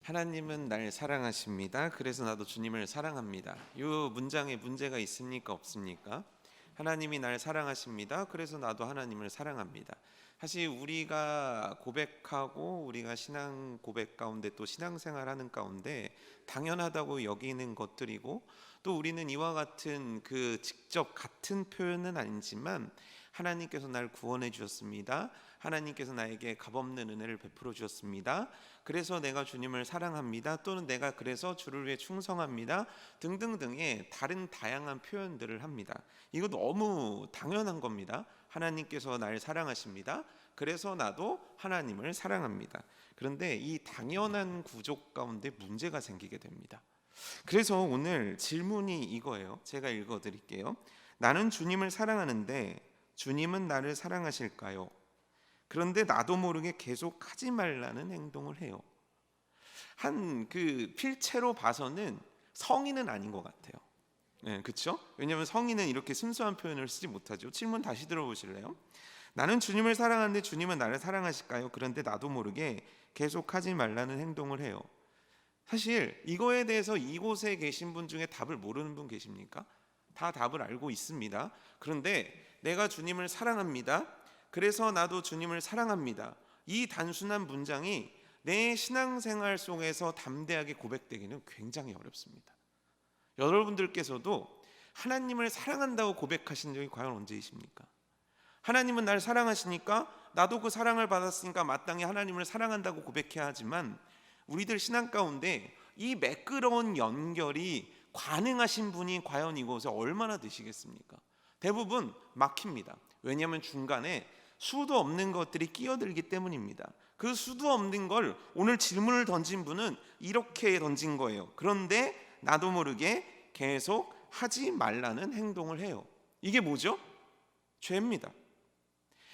하나님은 날 사랑하십니다. 그래서 나도 주님을 사랑합니다. 이 문장에 문제가 있습니까? 없습니까? 하나님이 날 사랑하십니다. 그래서 나도 하나님을 사랑합니다. 사실 우리가 고백하고 우리가 신앙 고백 가운데 또 신앙생활하는 가운데 당연하다고 여기는 것들이고, 또 우리는 이와 같은 직접 같은 표현은 아니지만 하나님께서 날 구원해 주셨습니다. 하나님께서 나에게 값없는 은혜를 베풀어 주셨습니다. 그래서 내가 주님을 사랑합니다. 또는 내가 그래서 주를 위해 충성합니다. 등등등의 다른 다양한 표현들을 합니다. 이거 너무 당연한 겁니다. 하나님께서 날 사랑하십니다. 그래서 나도 하나님을 사랑합니다. 그런데 이 당연한 구조 가운데 문제가 생기게 됩니다. 그래서 오늘 질문이 이거예요. 제가 읽어드릴게요. 나는 주님을 사랑하는데 주님은 나를 사랑하실까요? 그런데 나도 모르게 계속 하지 말라는 행동을 해요. 필체로 봐서는 성인은 아닌 것 같아요. 네, 그렇죠? 왜냐하면 성인은 이렇게 순수한 표현을 쓰지 못하죠. 질문 다시 들어보실래요? 나는 주님을 사랑하는데 주님은 나를 사랑하실까요? 그런데 나도 모르게 계속 하지 말라는 행동을 해요. 사실 이거에 대해서 이곳에 계신 분 중에 답을 모르는 분 계십니까? 다 답을 알고 있습니다. 그런데 내가 주님을 사랑합니다. 그래서 나도 주님을 사랑합니다. 이 단순한 문장이 내 신앙생활 속에서 담대하게 고백되기는 굉장히 어렵습니다. 여러분들께서도 하나님을 사랑한다고 고백하신 적이 과연 언제이십니까? 하나님은 날 사랑하시니까 나도 그 사랑을 받았으니까 마땅히 하나님을 사랑한다고 고백해야 하지만, 우리들 신앙 가운데 이 매끄러운 연결이 가능하신 분이 과연 이곳에 얼마나 되시겠습니까? 대부분 막힙니다. 왜냐하면 중간에 수도 없는 것들이 끼어들기 때문입니다. 그 수도 없는 걸 오늘 질문을 던진 분은 이렇게 던진 거예요. 그런데 나도 모르게 계속 하지 말라는 행동을 해요. 이게 뭐죠? 죄입니다.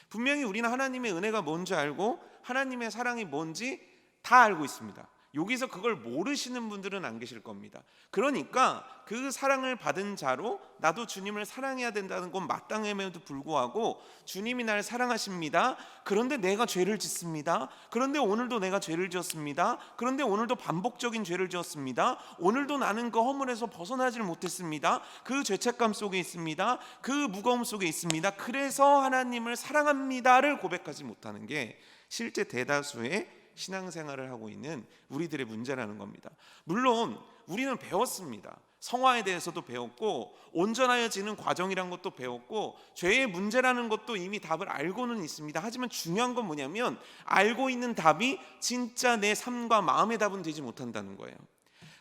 분명히 우리는 하나님의 은혜가 뭔지 알고 하나님의 사랑이 뭔지 다 알고 있습니다. 여기서 그걸 모르시는 분들은 안 계실 겁니다. 그러니까 그 사랑을 받은 자로 나도 주님을 사랑해야 된다는 건 마땅함에도 불구하고 주님이 날 사랑하십니다. 그런데 내가 죄를 짓습니다. 그런데 오늘도 내가 죄를 지었습니다. 그런데 오늘도 반복적인 죄를 지었습니다. 오늘도 나는 그 허물에서 벗어나지를 못했습니다. 그 죄책감 속에 있습니다. 그 무거움 속에 있습니다. 그래서 하나님을 사랑합니다를 고백하지 못하는 게 실제 대다수의 신앙생활을 하고 있는 우리들의 문제라는 겁니다. 물론 우리는 배웠습니다. 성화에 대해서도 배웠고 온전하여지는 과정이란 것도 배웠고 죄의 문제라는 것도 이미 답을 알고는 있습니다. 하지만 중요한 건 뭐냐면 알고 있는 답이 진짜 내 삶과 마음의 답은 되지 못한다는 거예요.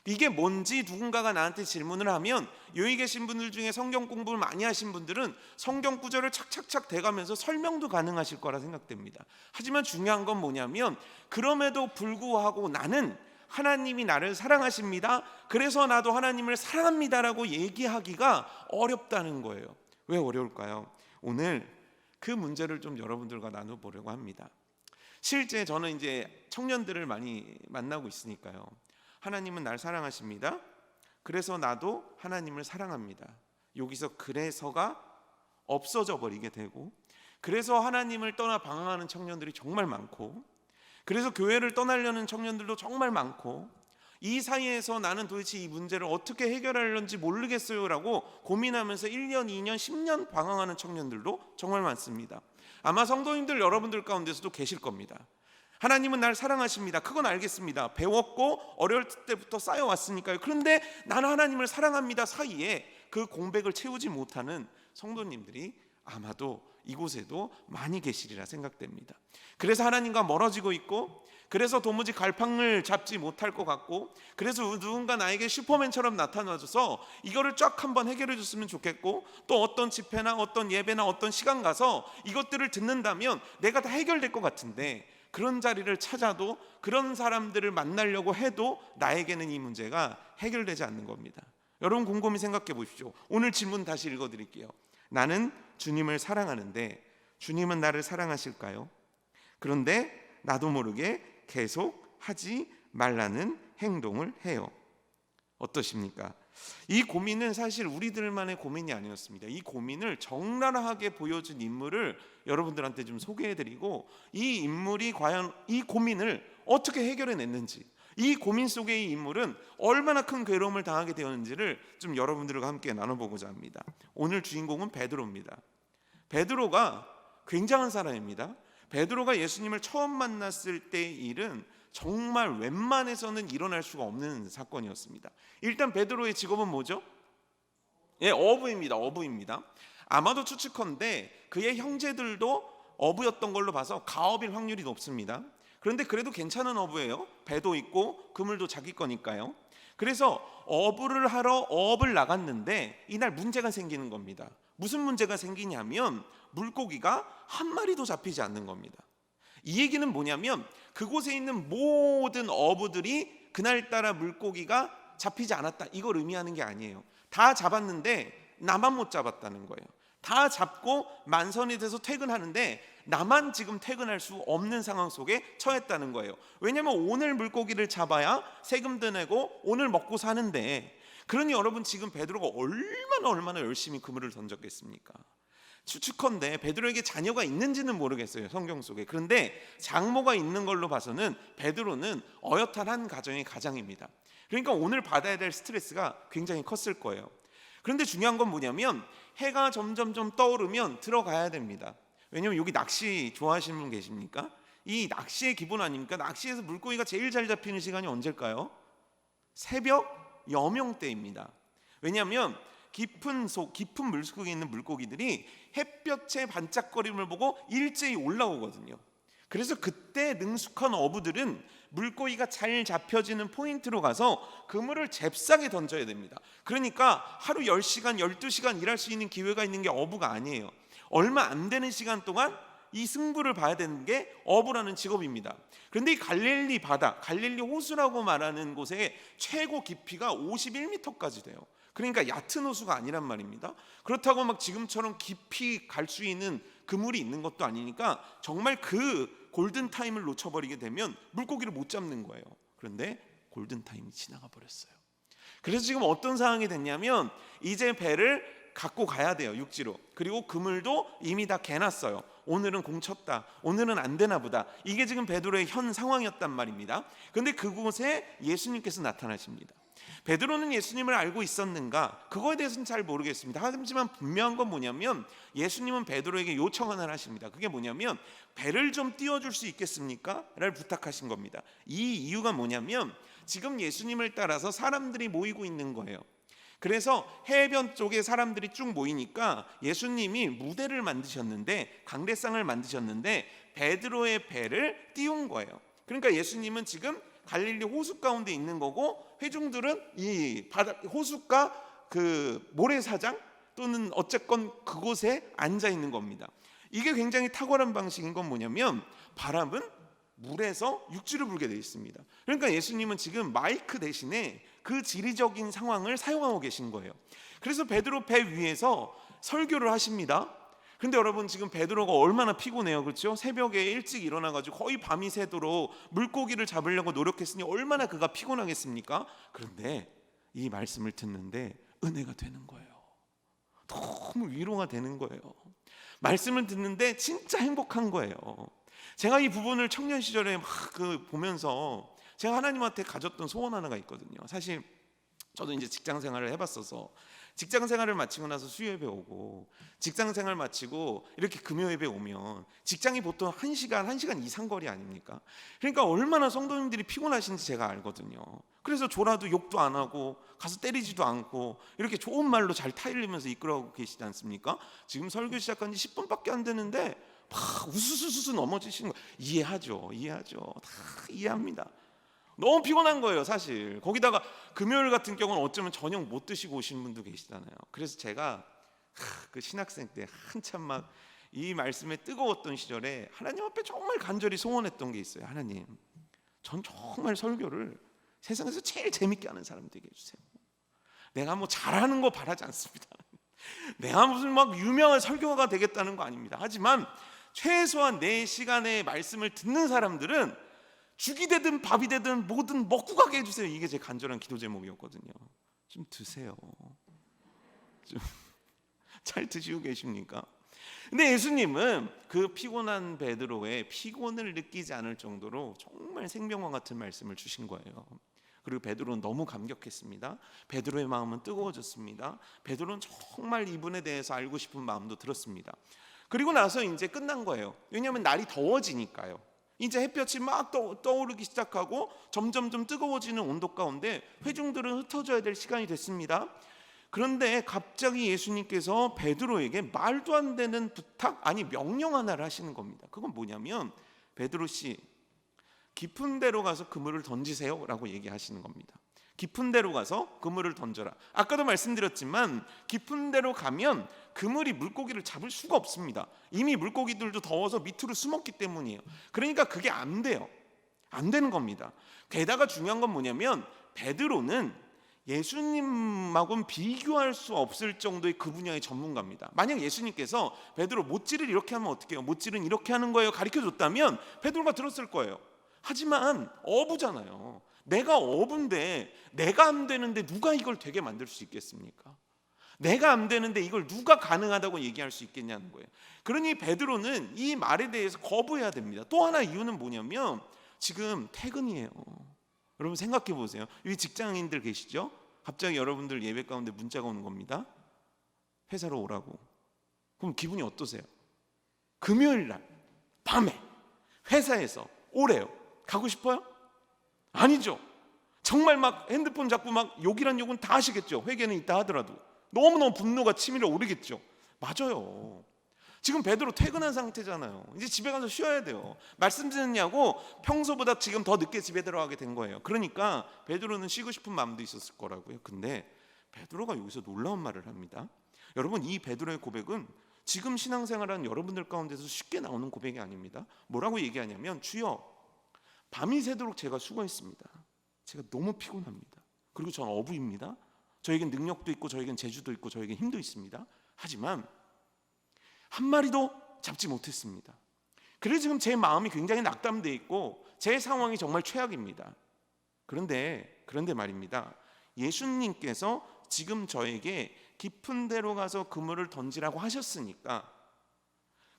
이게 뭔지 누군가가 나한테 질문을 하면 여기 계신 분들 중에 성경 공부를 많이 하신 분들은 성경 구절을 착착착 대가면서 설명도 가능하실 거라 생각됩니다. 하지만 중요한 건 뭐냐면 그럼에도 불구하고 나는 하나님이 나를 사랑하십니다. 그래서 나도 하나님을 사랑합니다라고 얘기하기가 어렵다는 거예요. 왜 어려울까요? 오늘 그 문제를 좀 여러분들과 나눠보려고 합니다. 실제 저는 이제 청년들을 많이 만나고 있으니까요. 하나님은 날 사랑하십니다. 그래서 나도 하나님을 사랑합니다. 여기서 그래서가 없어져 버리게 되고, 그래서 하나님을 떠나 방황하는 청년들이 정말 많고, 그래서 교회를 떠나려는 청년들도 정말 많고, 이 사이에서 나는 도대체 이 문제를 어떻게 해결하려는지 모르겠어요 라고 고민하면서 1년, 2년, 10년 방황하는 청년들도 정말 많습니다. 아마 성도님들 여러분들 가운데서도 계실 겁니다. 하나님은 날 사랑하십니다. 그건 알겠습니다. 배웠고 어려울 때부터 쌓여왔으니까요. 그런데 나는 하나님을 사랑합니다 사이에 그 공백을 채우지 못하는 성도님들이 아마도 이곳에도 많이 계시리라 생각됩니다. 그래서 하나님과 멀어지고 있고, 그래서 도무지 갈팡을 잡지 못할 것 같고, 그래서 누군가 나에게 슈퍼맨처럼 나타나줘서 이거를 쫙 한번 해결해 줬으면 좋겠고, 또 어떤 집회나 어떤 예배나 어떤 시간 가서 이것들을 듣는다면 내가 다 해결될 것 같은데, 그런 자리를 찾아도 그런 사람들을 만나려고 해도 나에게는 이 문제가 해결되지 않는 겁니다. 여러분 곰곰이 생각해 보십시오. 오늘 질문 다시 읽어드릴게요. 나는 주님을 사랑하는데 주님은 나를 사랑하실까요? 그런데 나도 모르게 계속 하지 말라는 행동을 해요. 어떠십니까? 이 고민은 사실 우리들만의 고민이 아니었습니다. 이 고민을 적나라하게 보여준 인물을 여러분들한테 좀 소개해드리고, 이 인물이 과연 이 고민을 어떻게 해결해냈는지, 이 고민 속의 이 인물은 얼마나 큰 괴로움을 당하게 되었는지를 좀 여러분들과 함께 나눠보고자 합니다. 오늘 주인공은 베드로입니다. 베드로가 굉장한 사람입니다. 베드로가 예수님을 처음 만났을 때의 일은 정말 웬만해서는 일어날 수가 없는 사건이었습니다. 일단 베드로의 직업은 뭐죠? 어부입니다. 아마도 추측컨대 그의 형제들도 어부였던 걸로 봐서 가업일 확률이 높습니다. 그런데 그래도 괜찮은 어부예요. 배도 있고 그물도 자기 거니까요. 그래서 어부를 하러 어업을 나갔는데 이날 문제가 생기는 겁니다. 무슨 문제가 생기냐면 물고기가 한 마리도 잡히지 않는 겁니다. 이 얘기는 뭐냐면 그곳에 있는 모든 어부들이 그날따라 물고기가 잡히지 않았다, 이걸 의미하는 게 아니에요. 다 잡았는데 나만 못 잡았다는 거예요. 다 잡고 만선이 돼서 퇴근하는데 나만 지금 퇴근할 수 없는 상황 속에 처했다는 거예요. 왜냐하면 오늘 물고기를 잡아야 세금도 내고 오늘 먹고 사는데, 그러니 여러분 지금 베드로가 얼마나 열심히 그물을 던졌겠습니까? 추측컨대 베드로에게 자녀가 있는지는 모르겠어요, 성경 속에. 그런데 장모가 있는 걸로 봐서는 베드로는 어엿한 가정의 가장입니다. 그러니까 오늘 받아야 될 스트레스가 굉장히 컸을 거예요. 그런데 중요한 건 뭐냐면 해가 점점 떠오르면 들어가야 됩니다. 왜냐면 여기 낚시 좋아하시는 분 계십니까? 이 낚시의 기본 아닙니까? 낚시에서 물고기가 제일 잘 잡히는 시간이 언제일까요? 새벽 여명 때입니다. 왜냐하면 깊은 물속에 있는 물고기들이 햇볕의 반짝거림을 보고 일제히 올라오거든요. 그래서 그때 능숙한 어부들은 물고기가 잘 잡혀지는 포인트로 가서 그물을 잽싸게 던져야 됩니다. 그러니까 하루 10시간, 12시간 일할 수 있는 기회가 있는 게 어부가 아니에요. 얼마 안 되는 시간 동안 이 승부를 봐야 되는 게 어부라는 직업입니다. 그런데 이 갈릴리 바다, 갈릴리 호수라고 말하는 곳의 최고 깊이가 51m까지 돼요. 그러니까 얕은 호수가 아니란 말입니다. 그렇다고 막 지금처럼 깊이 갈 수 있는 그물이 있는 것도 아니니까 정말 그 골든타임을 놓쳐버리게 되면 물고기를 못 잡는 거예요. 그런데 골든타임이 지나가 버렸어요. 그래서 지금 어떤 상황이 됐냐면 이제 배를 갖고 가야 돼요, 육지로. 그리고 그물도 이미 다 개놨어요. 오늘은 공쳤다, 오늘은 안 되나 보다. 이게 지금 베드로의 현 상황이었단 말입니다. 그런데 그곳에 예수님께서 나타나십니다. 베드로는 예수님을 알고 있었는가? 그거에 대해서는 잘 모르겠습니다. 하지만 분명한 건 뭐냐면 예수님은 베드로에게 요청 하나를 하십니다. 그게 뭐냐면 배를 좀 띄워줄 수 있겠습니까? 라를 부탁하신 겁니다. 이 이유가 뭐냐면 지금 예수님을 따라서 사람들이 모이고 있는 거예요. 그래서 해변 쪽에 사람들이 쭉 모이니까 예수님이 무대를 만드셨는데, 강대상을 만드셨는데 베드로의 배를 띄운 거예요. 그러니까 예수님은 지금 갈릴리 호수 가운데 있는 거고 회중들은 이 바다 호숫가 그 모래사장 또는 어쨌건 그곳에 앉아 있는 겁니다. 이게 굉장히 탁월한 방식인 건 뭐냐면 바람은 물에서 육지를 불게 되어 있습니다. 그러니까 예수님은 지금 마이크 대신에 그 지리적인 상황을 사용하고 계신 거예요. 그래서 베드로 배 위에서 설교를 하십니다. 근데 여러분 지금 베드로가 얼마나 피곤해요, 그렇죠? 새벽에 일찍 일어나가지고 거의 밤이 새도록 물고기를 잡으려고 노력했으니 얼마나 그가 피곤하겠습니까? 그런데 이 말씀을 듣는데 은혜가 되는 거예요. 너무 위로가 되는 거예요. 말씀을 듣는데 진짜 행복한 거예요. 제가 이 부분을 청년 시절에 막 보면서 제가 하나님한테 가졌던 소원 하나가 있거든요. 사실 저도 이제 직장 생활을 해봤어서 직장 생활을 마치고 나서 수요예배 오고 직장 생활 마치고 이렇게 금요예배 오면 직장이 보통 1시간 이상 거리 아닙니까? 그러니까 얼마나 성도님들이 피곤하신지 제가 알거든요. 그래서 졸아도 욕도 안 하고 가서 때리지도 않고 이렇게 좋은 말로 잘 타일리면서 이끌어가고 계시지 않습니까? 지금 설교 시작한 지 10분밖에 안 되는데 막 우수수수 넘어지시는 거 이해하죠. 다 이해합니다. 너무 피곤한 거예요, 사실. 거기다가 금요일 같은 경우는 어쩌면 저녁 못 드시고 오신 분도 계시잖아요. 그래서 제가 그 신학생 때 한참 막 이 말씀에 뜨거웠던 시절에 하나님 앞에 정말 간절히 소원했던 게 있어요. 하나님, 전 정말 설교를 세상에서 제일 재밌게 하는 사람 되게 해주세요. 내가 뭐 잘하는 거 바라지 않습니다. 내가 무슨 막 유명한 설교가가 되겠다는 거 아닙니다. 하지만 최소한 내 시간에 말씀을 듣는 사람들은 죽이 되든 밥이 되든 뭐든 먹고 가게 해주세요. 이게 제 간절한 기도 제목이었거든요. 좀 드세요. 좀 잘 드시고 계십니까? 근데 예수님은 그 피곤한 베드로의 피곤을 느끼지 않을 정도로 정말 생명과 같은 말씀을 주신 거예요. 그리고 베드로는 너무 감격했습니다. 베드로의 마음은 뜨거워졌습니다. 베드로는 정말 이분에 대해서 알고 싶은 마음도 들었습니다. 그리고 나서 이제 끝난 거예요. 왜냐하면 날이 더워지니까요. 이제 햇볕이 막 떠오르기 시작하고 점점 뜨거워지는 온도 가운데 회중들은 흩어져야 될 시간이 됐습니다. 그런데 갑자기 예수님께서 베드로에게 말도 안 되는 부탁, 아니 명령 하나를 하시는 겁니다. 그건 뭐냐면, 베드로 씨, 깊은 데로 가서 그물을 던지세요 라고 얘기하시는 겁니다. 깊은 데로 가서 그물을 던져라. 아까도 말씀드렸지만 깊은 데로 가면 그물이 물고기를 잡을 수가 없습니다. 이미 물고기들도 더워서 밑으로 숨었기 때문이에요. 그러니까 그게 안 돼요. 안 되는 겁니다. 게다가 중요한 건 뭐냐면, 베드로는 예수님하고는 비교할 수 없을 정도의 그 분야의 전문가입니다. 만약 예수님께서 베드로 못질을 이렇게 하면 어떻게 해요? 못질은 이렇게 하는 거예요 가르쳐줬다면 베드로가 들었을 거예요. 하지만 어부잖아요. 내가 어부인데 내가 안 되는데 누가 이걸 되게 만들 수 있겠습니까? 내가 안 되는데 이걸 누가 가능하다고 얘기할 수 있겠냐는 거예요. 그러니 베드로는 이 말에 대해서 거부해야 됩니다. 또 하나 이유는 뭐냐면, 지금 퇴근이에요. 여러분 생각해 보세요. 여기 직장인들 계시죠? 갑자기 여러분들 예배 가운데 문자가 오는 겁니다. 회사로 오라고. 그럼 기분이 어떠세요? 금요일 날 밤에 회사에서 오래요. 가고 싶어요? 아니죠. 정말 막 핸드폰 잡고 막 욕이란 욕은 다 하시겠죠. 회개는 있다 하더라도 너무너무 분노가 치밀어 오르겠죠. 맞아요. 지금 베드로 퇴근한 상태잖아요. 이제 집에 가서 쉬어야 돼요. 말씀 듣느냐고 평소보다 지금 더 늦게 집에 들어가게 된 거예요. 그러니까 베드로는 쉬고 싶은 마음도 있었을 거라고요. 근데 베드로가 여기서 놀라운 말을 합니다. 여러분, 이 베드로의 고백은 지금 신앙생활하는 여러분들 가운데서 쉽게 나오는 고백이 아닙니다. 뭐라고 얘기하냐면, 주여, 밤이 새도록 제가 수고했습니다. 제가 너무 피곤합니다. 그리고 저는 어부입니다. 저에겐 능력도 있고 저에겐 재주도 있고 저에겐 힘도 있습니다. 하지만 한 마리도 잡지 못했습니다. 그래서 지금 제 마음이 굉장히 낙담되어 있고 제 상황이 정말 최악입니다. 그런데 말입니다. 예수님께서 지금 저에게 깊은 데로 가서 그물을 던지라고 하셨으니까,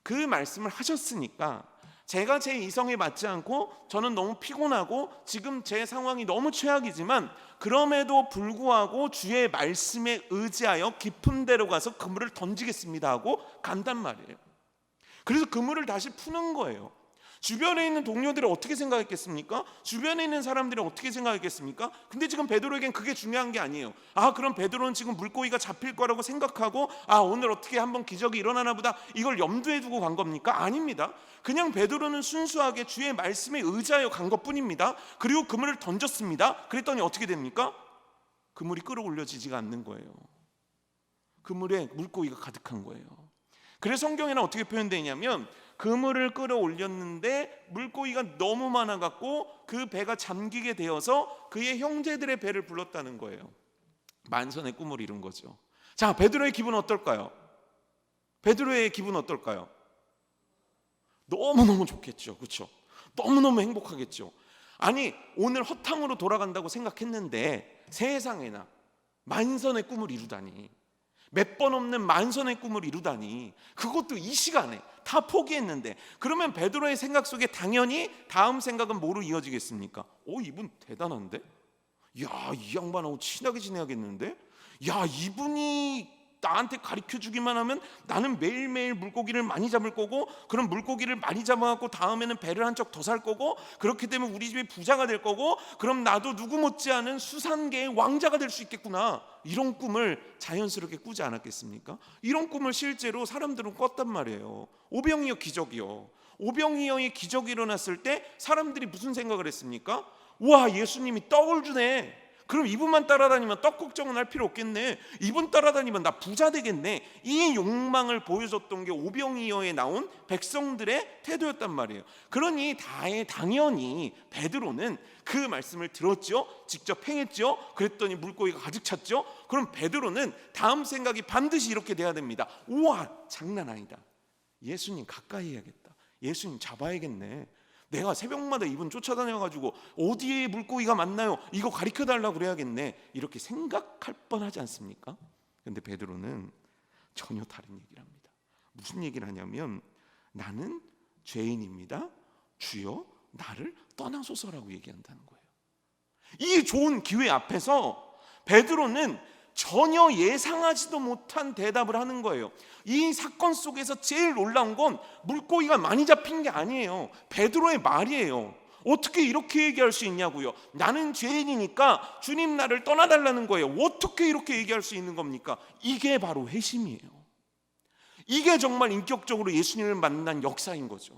그 말씀을 하셨으니까, 제가 제 이성에 맞지 않고 저는 너무 피곤하고 지금 제 상황이 너무 최악이지만 그럼에도 불구하고 주의 말씀에 의지하여 깊은 데로 가서 그물을 던지겠습니다 하고 간단 말이에요. 그래서 그물을 다시 푸는 거예요. 주변에 있는 동료들이 어떻게 생각했겠습니까? 주변에 있는 사람들이 어떻게 생각했겠습니까? 근데 지금 베드로에겐 그게 중요한 게 아니에요. 그럼 베드로는 지금 물고기가 잡힐 거라고 생각하고 오늘 어떻게 한번 기적이 일어나나 보다, 이걸 염두에 두고 간 겁니까? 아닙니다. 그냥 베드로는 순수하게 주의 말씀에 의지하여 간 것뿐입니다. 그리고 그물을 던졌습니다. 그랬더니 어떻게 됩니까? 그물이 끌어올려지지가 않는 거예요. 그물에 물고기가 가득한 거예요. 그래서 성경에는 어떻게 표현되어 있냐면, 그물을 끌어올렸는데 물고기가 너무 많아갖고 그 배가 잠기게 되어서 그의 형제들의 배를 불렀다는 거예요. 만선의 꿈을 이룬 거죠. 자, 베드로의 기분은 어떨까요? 베드로의 기분은 어떨까요? 너무너무 좋겠죠. 그렇죠? 너무너무 행복하겠죠. 아니, 오늘 허탕으로 돌아간다고 생각했는데 세상에나 만선의 꿈을 이루다니, 몇 번 없는 만선의 꿈을 이루다니, 그것도 이 시간에 다 포기했는데, 그러면 베드로의 생각 속에 당연히 다음 생각은 뭐로 이어지겠습니까? 이분 대단한데? 야, 이 양반하고 친하게 지내야겠는데? 야, 이분이 나한테 가르쳐 주기만 하면 나는 매일매일 물고기를 많이 잡을 거고, 그럼 물고기를 많이 잡아갖고 다음에는 배를 한 척 더 살 거고, 그렇게 되면 우리 집이 부자가 될 거고, 그럼 나도 누구 못지않은 수산계의 왕자가 될 수 있겠구나. 이런 꿈을 자연스럽게 꾸지 않았겠습니까? 이런 꿈을 실제로 사람들은 꿨단 말이에요. 오병이어 기적이요. 오병이어의 기적이 일어났을 때 사람들이 무슨 생각을 했습니까? 와, 예수님이 떡을 주네. 그럼 이분만 따라다니면 떡 걱정은 할 필요 없겠네. 이분 따라다니면 나 부자 되겠네. 이 욕망을 보여줬던 게 오병이어에 나온 백성들의 태도였단 말이에요. 그러니 당연히 베드로는 그 말씀을 들었죠. 직접 행했죠. 그랬더니 물고기가 가득 찼죠. 그럼 베드로는 다음 생각이 반드시 이렇게 돼야 됩니다. 우와, 장난 아니다. 예수님 가까이 해야겠다. 예수님 잡아야겠네. 내가 새벽마다 이분 쫓아다녀가지고 어디에 물고기가 많나요? 이거 가르쳐달라고 그래야겠네. 이렇게 생각할 뻔하지 않습니까? 근데 베드로는 전혀 다른 얘기를 합니다. 무슨 얘기를 하냐면 나는 죄인입니다. 주여 나를 떠나소서라고 얘기한다는 거예요. 이 좋은 기회 앞에서 베드로는 전혀 예상하지도 못한 대답을 하는 거예요. 이 사건 속에서 제일 놀라운 건 물고기가 많이 잡힌 게 아니에요. 베드로의 말이에요. 어떻게 이렇게 얘기할 수 있냐고요. 나는 죄인이니까 주님 나를 떠나달라는 거예요. 어떻게 이렇게 얘기할 수 있는 겁니까? 이게 바로 회심이에요. 이게 정말 인격적으로 예수님을 만난 역사인 거죠.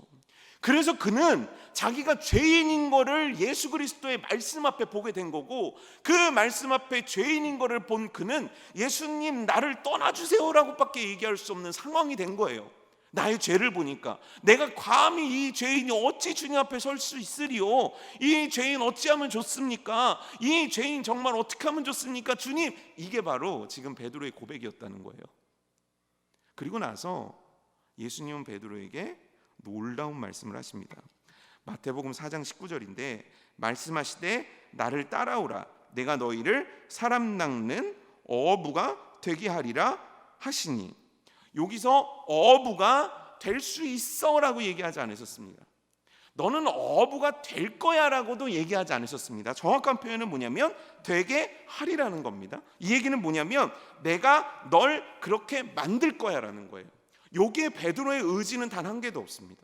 그래서 그는 자기가 죄인인 거를 예수 그리스도의 말씀 앞에 보게 된 거고, 그 말씀 앞에 죄인인 거를 본 그는 예수님 나를 떠나주세요라고 밖에 얘기할 수 없는 상황이 된 거예요. 나의 죄를 보니까 내가 감히 이 죄인이 어찌 주님 앞에 설 수 있으리요? 이 죄인 어찌하면 좋습니까? 이 죄인 정말 어떻게 하면 좋습니까? 주님, 이게 바로 지금 베드로의 고백이었다는 거예요. 그리고 나서 예수님은 베드로에게 놀라운 말씀을 하십니다. 마태복음 4장 19절인데 말씀하시되 나를 따라오라 내가 너희를 사람 낚는 어부가 되게 하리라 하시니, 여기서 어부가 될 수 있어라고 얘기하지 않으셨습니다. 너는 어부가 될 거야라고도 얘기하지 않으셨습니다. 정확한 표현은 뭐냐면 되게 하리라는 겁니다. 이 얘기는 뭐냐면 내가 널 그렇게 만들 거야라는 거예요. 여기에 베드로의 의지는 단 한 개도 없습니다.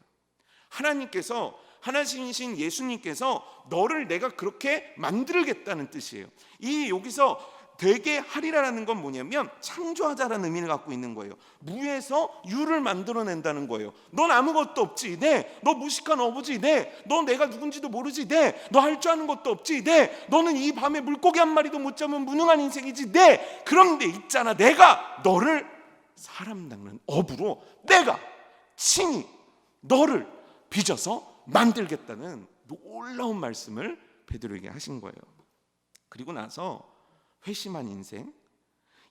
하나님께서, 하나님이신 예수님께서 너를 내가 그렇게 만들겠다는 뜻이에요. 이 여기서 되게 하리라는 건 뭐냐면 창조하자라는 의미를 갖고 있는 거예요. 무에서 유를 만들어낸다는 거예요. 넌 아무것도 없지, 네. 너 무식한 어부지, 네. 너 내가 누군지도 모르지, 네. 너 할 줄 아는 것도 없지, 네. 너는 이 밤에 물고기 한 마리도 못 잡으면 무능한 인생이지, 네. 그런데 있잖아, 내가 너를 사람 낚는 어부로 내가 친히 너를 빚어서 만들겠다는 놀라운 말씀을 베드로에게 하신 거예요. 그리고 나서 회심한 인생,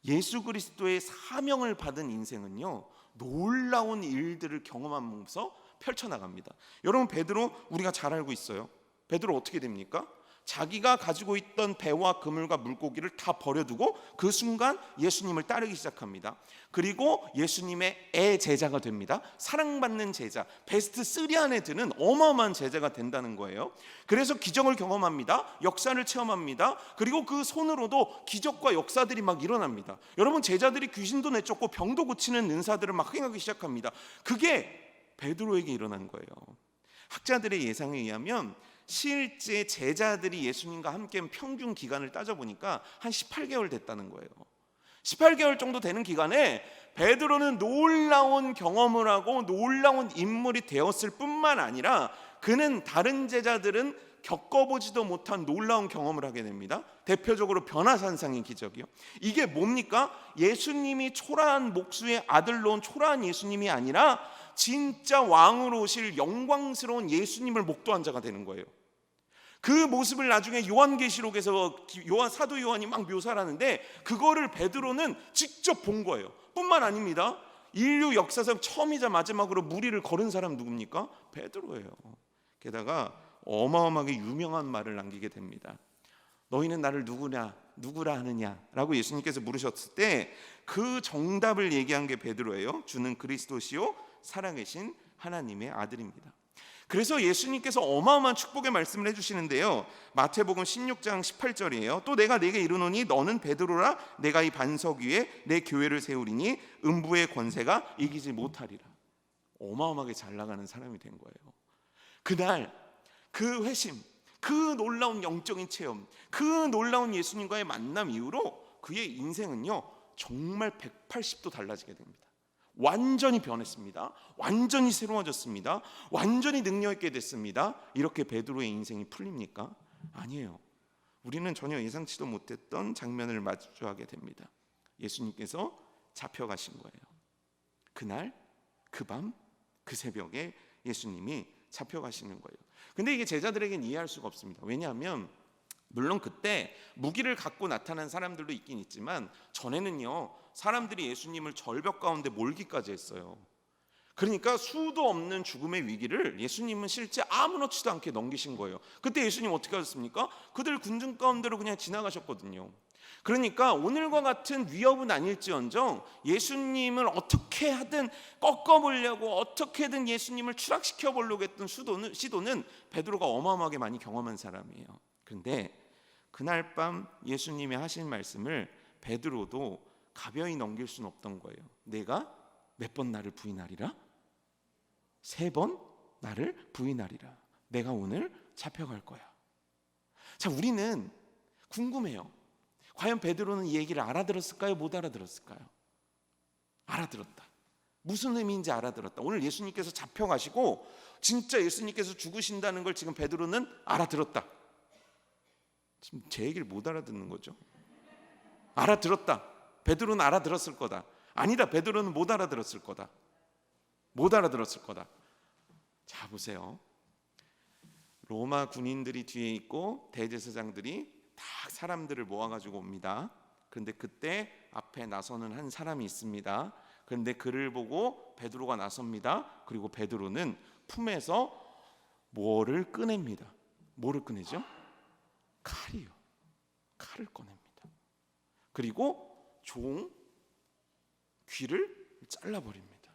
예수 그리스도의 사명을 받은 인생은요, 놀라운 일들을 경험하면서 펼쳐나갑니다. 여러분, 베드로 우리가 잘 알고 있어요. 베드로 어떻게 됩니까? 자기가 가지고 있던 배와 그물과 물고기를 다 버려두고 그 순간 예수님을 따르기 시작합니다. 그리고 예수님의 제자가 됩니다. 사랑받는 제자, 베스트 3 안에 드는 어마어마한 제자가 된다는 거예요. 그래서 기적을 경험합니다. 역사를 체험합니다. 그리고 그 손으로도 기적과 역사들이 막 일어납니다. 여러분, 제자들이 귀신도 내쫓고 병도 고치는 은사들을 막 행하기 시작합니다. 그게 베드로에게 일어난 거예요. 학자들의 예상에 의하면 실제 제자들이 예수님과 함께 평균 기간을 따져보니까 한 18개월 됐다는 거예요. 18개월 정도 되는 기간에 베드로는 놀라운 경험을 하고 놀라운 인물이 되었을 뿐만 아니라 그는 다른 제자들은 겪어보지도 못한 놀라운 경험을 하게 됩니다. 대표적으로 변화산상의 기적이요. 이게 뭡니까? 예수님이 초라한 목수의 아들로 온 초라한 예수님이 아니라 진짜 왕으로 오실 영광스러운 예수님을 목도한 자가 되는 거예요. 그 모습을 나중에 요한계시록에서 사도 요한이 막 묘사를 하는데 그거를 베드로는 직접 본 거예요. 뿐만 아닙니다. 인류 역사상 처음이자 마지막으로 무리를 걸은 사람 누굽니까? 베드로예요. 게다가 어마어마하게 유명한 말을 남기게 됩니다. 너희는 나를 누구라 하느냐라고 예수님께서 물으셨을 때 그 정답을 얘기한 게 베드로예요. 주는 그리스도시요 살아계신 하나님의 아들입니다. 그래서 예수님께서 어마어마한 축복의 말씀을 해주시는데요, 마태복음 16장 18절이에요. 또 내가 네게 이르노니 너는 베드로라 내가 이 반석 위에 내 교회를 세우리니 음부의 권세가 이기지 못하리라. 어마어마하게 잘 나가는 사람이 된 거예요. 그날 그 회심, 그 놀라운 영적인 체험, 그 놀라운 예수님과의 만남 이후로 그의 인생은요 정말 180도 달라지게 됩니다. 완전히 변했습니다. 완전히 새로워졌습니다. 완전히 능력 있게 됐습니다. 이렇게 베드로의 인생이 풀립니까? 아니에요. 우리는 전혀 예상치도 못했던 장면을 마주하게 됩니다. 예수님께서 잡혀가신 거예요. 그날, 그 밤, 그 새벽에 예수님이 잡혀가시는 거예요. 근데 이게 제자들에게는 이해할 수가 없습니다. 왜냐하면 물론 그때 무기를 갖고 나타난 사람들도 있긴 있지만 전에는요 사람들이 예수님을 절벽 가운데 몰기까지 했어요. 그러니까 수도 없는 죽음의 위기를 예수님은 실제 아무렇지도 않게 넘기신 거예요. 그때 예수님 어떻게 하셨습니까? 그들 군중 가운데로 그냥 지나가셨거든요. 그러니까 오늘과 같은 위협은 아닐지언정 예수님을 어떻게 하든 꺾어보려고, 어떻게든 예수님을 추락시켜 보려고 했던 시도는 베드로가 어마어마하게 많이 경험한 사람이에요. 그런데 그날 밤 예수님이 하신 말씀을 베드로도 가벼이 넘길 수는 없던 거예요. 내가 몇 번 나를 부인하리라? 3번 나를 부인하리라. 내가 오늘 잡혀갈 거야. 자, 우리는 궁금해요. 과연 베드로는 이 얘기를 알아들었을까요? 못 알아들었을까요? 알아들었다. 무슨 의미인지 알아들었다. 오늘 예수님께서 잡혀가시고 진짜 예수님께서 죽으신다는 걸 지금 베드로는 알아들었다. 지금 제 얘기를 못 알아듣는 거죠. 알아들었다. 베드로는 알아들었을 거다. 아니다, 베드로는 못 알아들었을 거다. 못 알아들었을 거다. 자, 보세요. 로마 군인들이 뒤에 있고 대제사장들이 다 사람들을 모아가지고 옵니다. 그런데 그때 앞에 나서는 한 사람이 있습니다. 그런데 그를 보고 베드로가 나섭니다. 그리고 베드로는 품에서 뭐를 꺼냅니다. 뭐를 꺼내죠? 칼이요. 칼을 꺼냅니다. 그리고 종 귀를 잘라버립니다.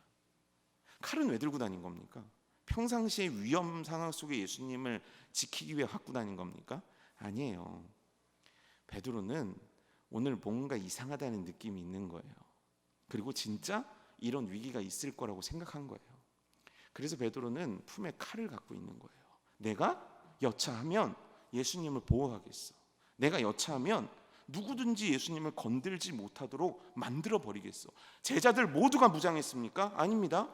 칼은 왜 들고 다닌 겁니까? 평상시에 위험 상황 속에 예수님을 지키기 위해 갖고 다닌 겁니까? 아니에요. 베드로는 오늘 뭔가 이상하다는 느낌이 있는 거예요. 그리고 진짜 이런 위기가 있을 거라고 생각한 거예요. 그래서 베드로는 품에 칼을 갖고 있는 거예요. 내가 여차하면 예수님을 보호하겠어. 내가 여차하면 누구든지 예수님을 건들지 못하도록 만들어 버리겠어. 제자들 모두가 무장했습니까? 아닙니다.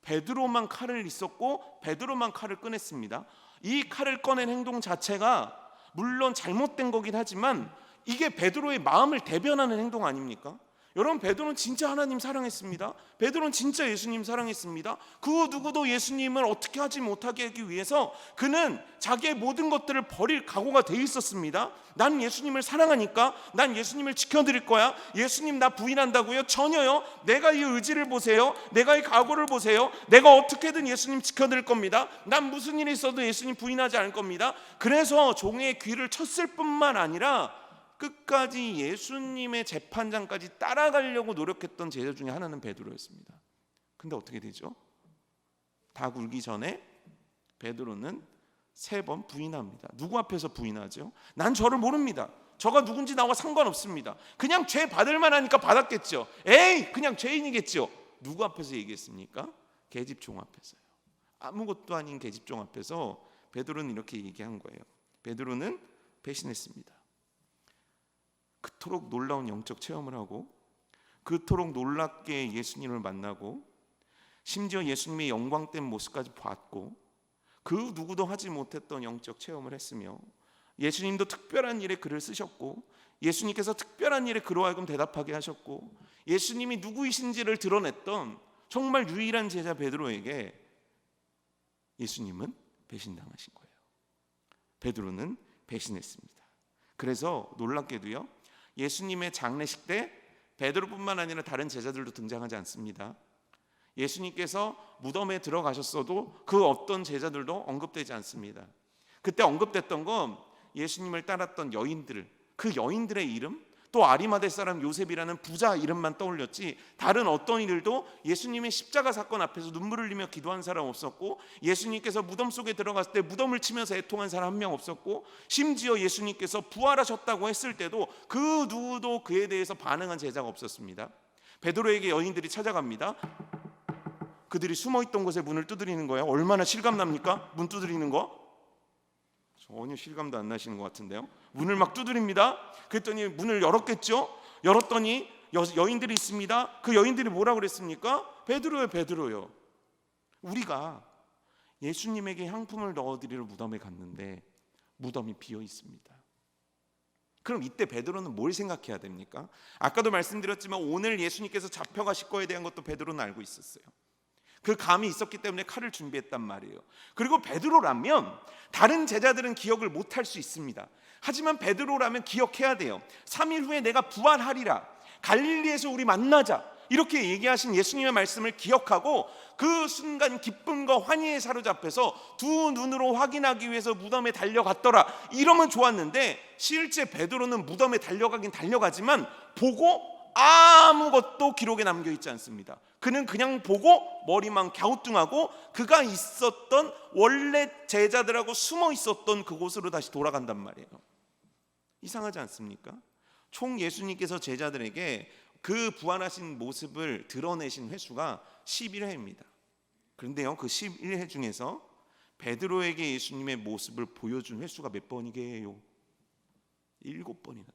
베드로만 칼을 있었고 베드로만 칼을 꺼냈습니다. 이 칼을 꺼낸 행동 자체가 물론 잘못된 거긴 하지만 이게 베드로의 마음을 대변하는 행동 아닙니까? 여러분, 베드로는 진짜 하나님 사랑했습니다. 베드로는 진짜 예수님 사랑했습니다. 그 누구도 예수님을 어떻게 하지 못하게 하기 위해서 그는 자기의 모든 것들을 버릴 각오가 돼 있었습니다. 난 예수님을 사랑하니까 난 예수님을 지켜드릴 거야. 예수님 나 부인한다고요? 전혀요. 내가 이 의지를 보세요. 내가 이 각오를 보세요. 내가 어떻게든 예수님 지켜드릴 겁니다. 난 무슨 일이 있어도 예수님 부인하지 않을 겁니다. 그래서 종의 귀를 쳤을 뿐만 아니라 끝까지 예수님의 재판장까지 따라가려고 노력했던 제자 중에 하나는 베드로였습니다. 근데 어떻게 되죠? 다 굴기 전에 베드로는 3번 부인합니다. 누구 앞에서 부인하죠? 난 저를 모릅니다. 저가 누군지 나와 상관없습니다. 그냥 죄 받을 만하니까 받았겠죠. 에이, 그냥 죄인이겠죠. 누구 앞에서 얘기했습니까? 계집종 앞에서요. 아무것도 아닌 계집종 앞에서 베드로는 이렇게 얘기한 거예요. 베드로는 배신했습니다. 그토록 놀라운 영적 체험을 하고 그토록 놀랍게 예수님을 만나고 심지어 예수님의 영광된 모습까지 봤고 그 누구도 하지 못했던 영적 체험을 했으며 예수님도 특별한 일에 글을 쓰셨고 예수님께서 특별한 일에 그로 하여금 대답하게 하셨고 예수님이 누구이신지를 드러냈던 정말 유일한 제자 베드로에게 예수님은 배신당하신 거예요. 베드로는 배신했습니다. 그래서 놀랍게도요, 예수님의 장례식 때 베드로뿐만 아니라 다른 제자들도 등장하지 않습니다. 예수님께서 무덤에 들어가셨어도 그 어떤 제자들도 언급되지 않습니다. 그때 언급됐던 건 예수님을 따랐던 여인들, 그 여인들의 이름, 또 아리마대 사람 요셉이라는 부자 이름만 떠올렸지 다른 어떤 이들도 예수님의 십자가 사건 앞에서 눈물을 흘리며 기도한 사람 없었고 예수님께서 무덤 속에 들어갔을 때 무덤을 치면서 애통한 사람 한 명 없었고 심지어 예수님께서 부활하셨다고 했을 때도 그 누구도 그에 대해서 반응한 제자가 없었습니다. 베드로에게 여인들이 찾아갑니다. 그들이 숨어있던 곳에 문을 두드리는 거예요. 얼마나 실감납니까? 문 두드리는 거? 전혀 실감도 안 나시는 것 같은데요. 문을 막 두드립니다. 그랬더니 문을 열었겠죠. 열었더니 여인들이 있습니다. 그 여인들이 뭐라고 그랬습니까? 베드로요. 우리가 예수님에게 향품을 넣어드리러 무덤에 갔는데 무덤이 비어 있습니다. 그럼 이때 베드로는 뭘 생각해야 됩니까? 아까도 말씀드렸지만 오늘 예수님께서 잡혀가실 거에 대한 것도 베드로는 알고 있었어요. 그 감이 있었기 때문에 칼을 준비했단 말이에요. 그리고 베드로라면 다른 제자들은 기억을 못할 수 있습니다. 하지만 베드로라면 기억해야 돼요. 3일 후에 내가 부활하리라. 갈릴리에서 우리 만나자. 이렇게 얘기하신 예수님의 말씀을 기억하고 그 순간 기쁨과 환희에 사로잡혀서 두 눈으로 확인하기 위해서 무덤에 달려갔더라, 이러면 좋았는데 실제 베드로는 무덤에 달려가긴 달려가지만 보고 아무것도 기록에 남겨 있지 않습니다. 그는 그냥 보고 머리만 갸우뚱하고 그가 있었던 원래 제자들하고 숨어 있었던 그곳으로 다시 돌아간단 말이에요. 이상하지 않습니까? 총 예수님께서 제자들에게 그 부활하신 모습을 드러내신 횟수가 11회입니다. 그런데요, 그 11회 중에서 베드로에게 예수님의 모습을 보여준 횟수가 몇 번이게요? 7번이나 됩니다.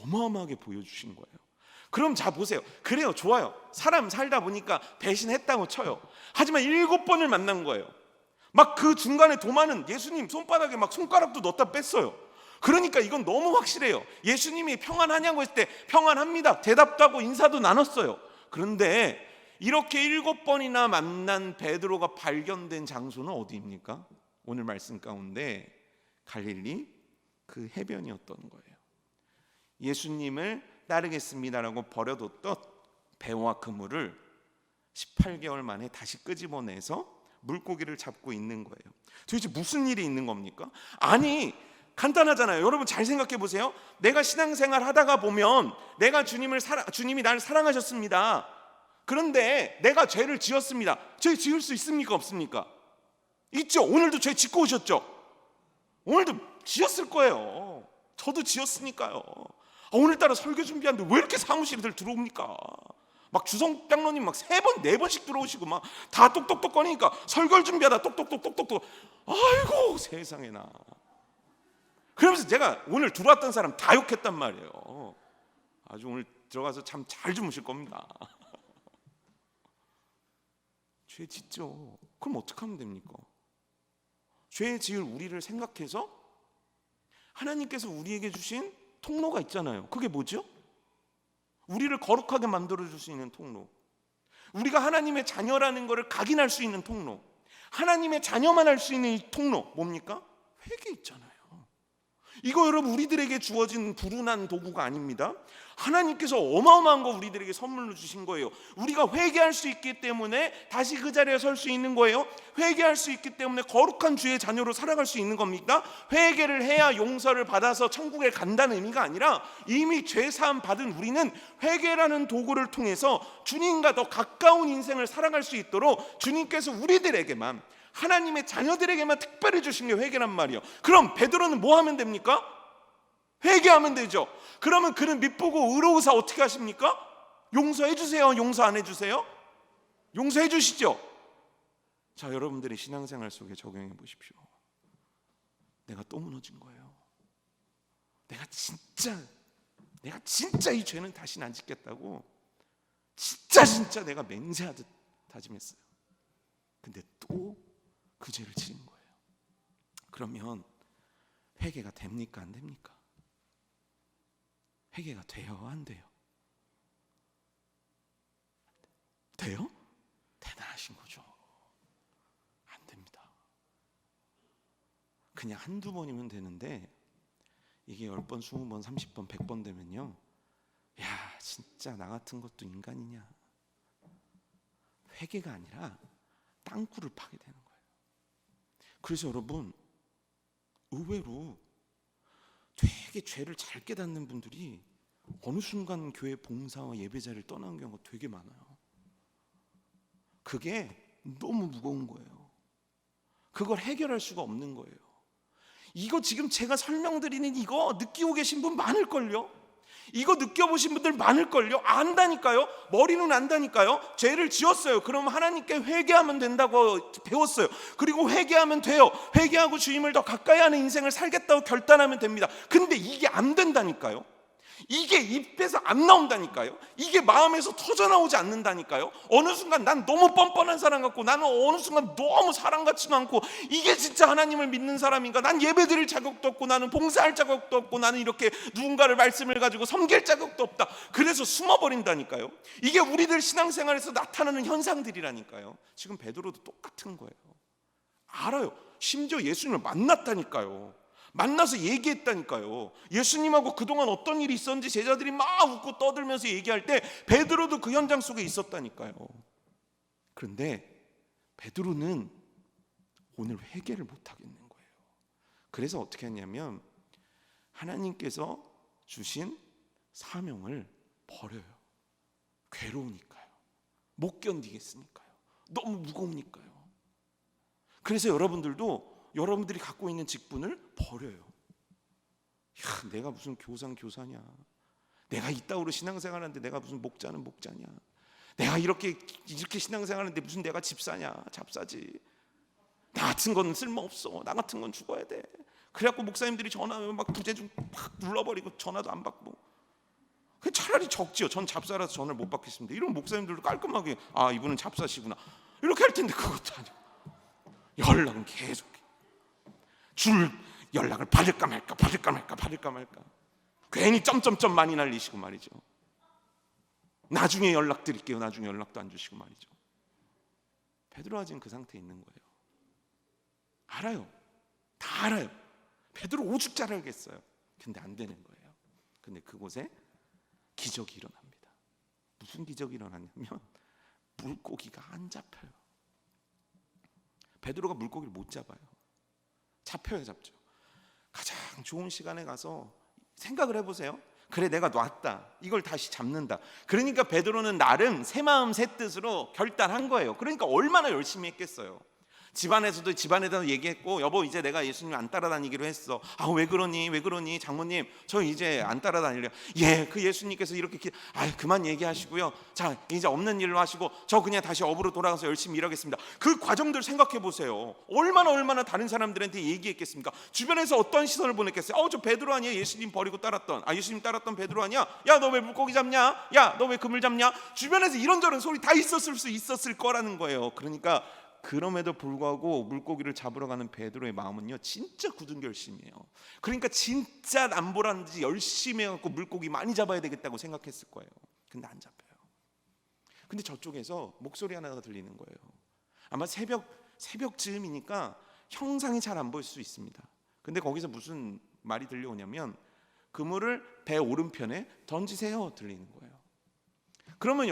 어마어마하게 보여주신 거예요. 그럼 자 보세요. 그래요, 좋아요. 사람 살다 보니까 배신했다고 쳐요. 하지만 7번을 만난 거예요. 막 그 중간에 도마는 예수님 손바닥에 막 손가락도 넣었다 뺐어요. 그러니까 이건 너무 확실해요. 예수님이 평안하냐고 했을 때 평안합니다. 대답도 하고 인사도 나눴어요. 그런데 이렇게 7번이나 만난 베드로가 발견된 장소는 어디입니까? 오늘 말씀 가운데 갈릴리 그 해변이었던 거예요. 예수님을 따르겠습니다라고 버려뒀던 배와 그물을 18개월 만에 다시 끄집어내서 물고기를 잡고 있는 거예요. 도대체 무슨 일이 있는 겁니까? 아니, 간단하잖아요. 여러분 잘 생각해 보세요. 내가 신앙생활 하다가 보면 내가 주님이 나를 사랑하셨습니다. 그런데 내가 죄를 지었습니다. 죄 지을 수 있습니까? 없습니까? 있죠. 오늘도 죄 짓고 오셨죠. 오늘도 지었을 거예요. 저도 지었으니까요. 오늘따라 설교 준비하는데 왜 이렇게 사무실들 들어옵니까? 막 주성 장로님 막 3번 4번씩 들어오시고 막 다 똑똑똑 거니까 설교 준비하다 똑똑똑똑똑. 아이고 세상에나. 그러면서 제가 오늘 들어왔던 사람 다 욕했단 말이에요. 아주 오늘 들어가서 참 잘 주무실 겁니다. 죄 짓죠. 그럼 어떻게 하면 됩니까? 죄 지을 우리를 생각해서 하나님께서 우리에게 주신 통로가 있잖아요. 그게 뭐죠? 우리를 거룩하게 만들어줄 수 있는 통로, 우리가 하나님의 자녀라는 것을 각인할 수 있는 통로, 하나님의 자녀만 할 수 있는 이 통로 뭡니까? 회개 있잖아요. 이거 여러분 우리들에게 주어진 불운한 도구가 아닙니다. 하나님께서 어마어마한 거 우리들에게 선물로 주신 거예요. 우리가 회개할 수 있기 때문에 다시 그 자리에 설 수 있는 거예요. 회개할 수 있기 때문에 거룩한 주의 자녀로 살아갈 수 있는 겁니까? 회개를 해야 용서를 받아서 천국에 간다는 의미가 아니라 이미 죄 사함 받은 우리는 회개라는 도구를 통해서 주님과 더 가까운 인생을 살아갈 수 있도록 주님께서 우리들에게만, 하나님의 자녀들에게만 특별히 주신 게 회개란 말이에요. 그럼 베드로는 뭐 하면 됩니까? 회개하면 되죠. 그러면 그는 밑보고 의로우사 어떻게 하십니까? 용서해 주세요? 용서 안 해주세요? 용서해 주시죠. 자, 여러분들의 신앙생활 속에 적용해 보십시오. 내가 또 무너진 거예요. 내가 진짜 이 죄는 다시는 안 짓겠다고 진짜 내가 맹세하듯 다짐했어요. 근데 또 그 죄를 지은 거예요. 그러면 회개가 됩니까? 안 됩니까? 회개가 돼요? 안 돼요? 돼요? 대단하신 거죠. 안 됩니다. 그냥 한두 번이면 되는데 이게 10번, 20번, 30번, 100번 되면요, 야 진짜 나 같은 것도 인간이냐. 회개가 아니라 땅굴을 파게 되는 거예요. 그래서 여러분 의외로 되게 죄를 잘 깨닫는 분들이 어느 순간 교회 봉사와 예배자를 떠나는 경우가 되게 많아요. 그게 너무 무거운 거예요. 그걸 해결할 수가 없는 거예요. 이거 지금 제가 설명드리는 이거 느끼고 계신 분 많을걸요? 이거 느껴보신 분들 많을걸요? 안다니까요? 머리는 안다니까요? 죄를 지었어요. 그럼 하나님께 회개하면 된다고 배웠어요. 그리고 회개하면 돼요. 회개하고 주님을 더 가까이 하는 인생을 살겠다고 결단하면 됩니다. 근데 이게 안 된다니까요? 이게 입에서 안 나온다니까요? 이게 마음에서 터져나오지 않는다니까요? 어느 순간 난 너무 뻔뻔한 사람 같고, 나는 어느 순간 너무 사람 같지도 않고, 이게 진짜 하나님을 믿는 사람인가? 난 예배 드릴 자격도 없고, 나는 봉사할 자격도 없고, 나는 이렇게 누군가를 말씀을 가지고 섬길 자격도 없다. 그래서 숨어버린다니까요? 이게 우리들 신앙생활에서 나타나는 현상들이라니까요. 지금 베드로도 똑같은 거예요. 알아요. 심지어 예수님을 만났다니까요. 만나서 얘기했다니까요. 예수님하고 그동안 어떤 일이 있었는지 제자들이 막 웃고 떠들면서 얘기할 때 베드로도 그 현장 속에 있었다니까요. 그런데 베드로는 오늘 회개를 못 하겠는 거예요. 그래서 어떻게 했냐면 하나님께서 주신 사명을 버려요. 괴로우니까요. 못 견디겠으니까요. 너무 무거우니까요. 그래서 여러분들이 갖고 있는 직분을 버려요. 야, 내가 무슨 교사냐? 내가 이따위로 신앙생활하는데 내가 무슨 목자냐? 내가 이렇게 신앙생활하는데 무슨 내가 집사냐? 잡사지. 나 같은 건 쓸모없어. 나 같은 건 죽어야 돼. 그래갖고 목사님들이 전화하면 막 부재중 팍 눌러버리고 전화도 안 받고. 차라리 적지요. 전 잡사라서 전화를 못 받겠습니다. 이런 목사님들도 깔끔하게 아, 이분은 잡사시구나 이렇게 할 텐데 그것도 아니고 연락은 계속 줄 연락을 받을까 말까 괜히 점점점 많이 날리시고 말이죠. 나중에 연락드릴게요. 나중에 연락도 안 주시고 말이죠. 베드로가 지금 그 상태에 있는 거예요. 알아요. 다 알아요. 베드로 오죽 잘 알겠어요. 근데 안 되는 거예요. 근데 그곳에 기적이 일어납니다. 무슨 기적이 일어났냐면 물고기가 안 잡혀요. 베드로가 물고기를 못 잡아요. 잡죠. 가장 좋은 시간에 가서 생각을 해보세요. 그래, 내가 놨다. 이걸 다시 잡는다. 그러니까 베드로는 나름 새 마음 새 뜻으로 결단한 거예요. 그러니까 얼마나 열심히 했겠어요. 집안에다 얘기했고, 여보 이제 내가 예수님 안 따라다니기로 했어. 아, 왜 그러니 장모님 저 이제 안 따라다닐래요. 예, 그 예수님께서 이렇게 그만 얘기하시고요. 자, 이제 없는 일로 하시고 저 그냥 다시 업으로 돌아가서 열심히 일하겠습니다. 그 과정들 생각해 보세요. 얼마나 다른 사람들한테 얘기했겠습니까? 주변에서 어떤 시선을 보냈겠어요? 저 베드로 아니야? 예수님 버리고 예수님 따랐던 베드로 아니야? 야, 너 왜 물고기 잡냐? 야, 너 왜 그물 잡냐? 주변에서 이런저런 소리 다 있었을 거라는 거예요. 그러니까 그럼에도 불구하고 물고기를 잡으러 가는 베드로의 마음은요, 진짜 굳은 결심이에요. 그러니까 진짜 남보라는 듯이 열심히 해갖고 물고기 많이 잡아야 되겠다고 생각했을 거예요. 근데 안 잡혀요. 근데 저쪽에서 목소리 하나가 들리는 거예요. 아마 새벽 즈음이니까 형상이 잘 안 보일 수 있습니다. 근데 거기서 무슨 말이 들려오냐면 그물을 배 오른편에 던지세요 들리는 거예요. 그러면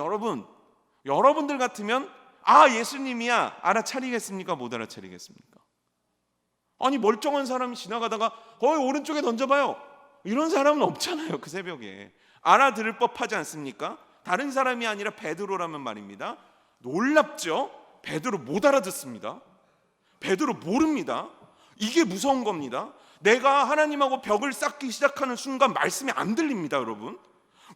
여러분들 같으면 예수님이야 알아차리겠습니까? 못 알아차리겠습니까? 아니, 멀쩡한 사람이 지나가다가 오른쪽에 던져봐요 이런 사람은 없잖아요. 그 새벽에 알아들을 법하지 않습니까? 다른 사람이 아니라 베드로라면 말입니다. 놀랍죠? 베드로 못 알아듣습니다. 베드로 모릅니다. 이게 무서운 겁니다. 내가 하나님하고 벽을 쌓기 시작하는 순간 말씀이 안 들립니다. 여러분,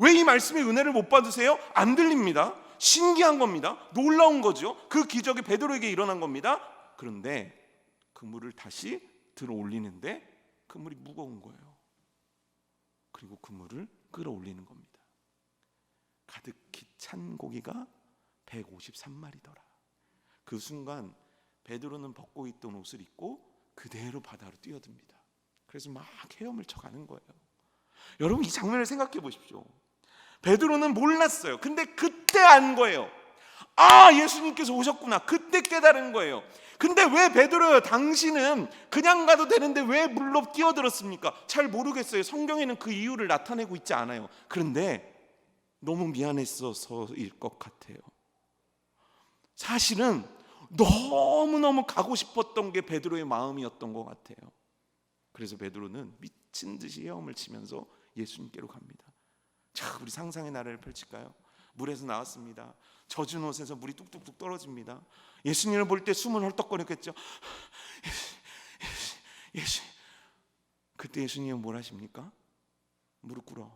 왜 이 말씀의 은혜를 못 받으세요? 안 들립니다. 신기한 겁니다. 놀라운 거죠. 그 기적이 베드로에게 일어난 겁니다. 그런데 그물을 다시 들어 올리는데 그물이 무거운 거예요. 그리고 그물을 끌어올리는 겁니다. 가득히 찬 고기가 153마리더라. 그 순간 베드로는 벗고 있던 옷을 입고 그대로 바다로 뛰어듭니다. 그래서 막 헤엄을 쳐가는 거예요. 여러분, 이 장면을 생각해 보십시오. 베드로는 몰랐어요. 근데 그때 안 거예요. 예수님께서 오셨구나. 그때 깨달은 거예요. 근데 왜 베드로요, 당신은 그냥 가도 되는데 왜 물로 뛰어들었습니까? 잘 모르겠어요. 성경에는 그 이유를 나타내고 있지 않아요. 그런데 너무 미안했어서일 것 같아요. 사실은 너무너무 가고 싶었던 게 베드로의 마음이었던 것 같아요. 그래서 베드로는 미친 듯이 헤엄을 치면서 예수님께로 갑니다. 자, 우리 상상의 나래를 펼칠까요? 물에서 나왔습니다. 젖은 옷에서 물이 뚝뚝뚝 떨어집니다. 예수님을 볼 때 숨은 헐떡거렸겠죠. 예수. 그때 예수님은 뭘 하십니까? 무릎 꿇어,